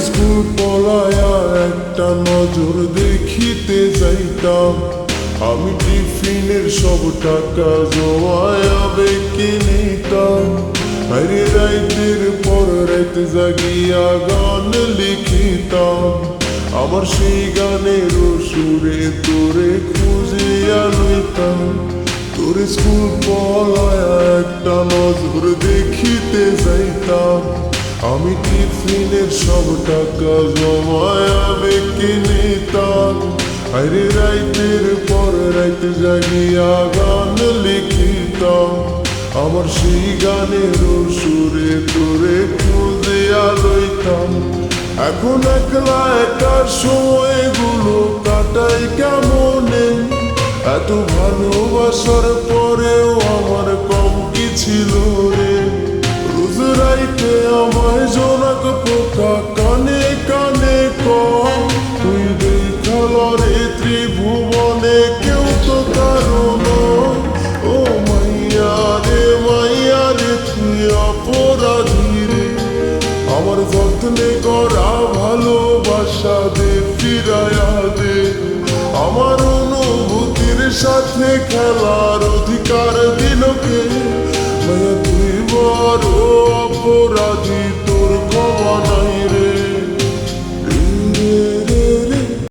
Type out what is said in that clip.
School পলায়া একটা নজর দেখিতে যাইতাম। আমি টিফিনের সব টাকা জমায়া বেঁকে নিতাম। আরে রাইতের পর রাত জাগিয়া গান লিখিতাম। আমার সেই গানের সুরে তোরে খুঁজিয়া লইতাম। তোর স্কুল পলায়া একটা নজর দেখিতে যাইতাম। আমি টিফিনের সব টাকা জমায়া বেঁকে নিতাম। আরে রাইতের পর রাত জাগিয়া গান লিখিতাম। আমার সেই গানের সুরে তোরে খুঁজিয়া লইতাম। এখন একলা একার সময়গুলো কাটাই কেমনে? এত ভালোবাসার পরেও আমার কম কি ছিল রে? রোজ রাইতে আমায় জোনাক পোকা কানে কানে কয়, তুই দেখালরে ত্রিভুবনে কেউ তো কারণ। ও মাইয়া রে তুই অপরাধী রে। আমার যত্নে করা ভালোবাসা দে ফিরায়া দে। আমার অনুভূতির সাথে খেলার অধিকার দিল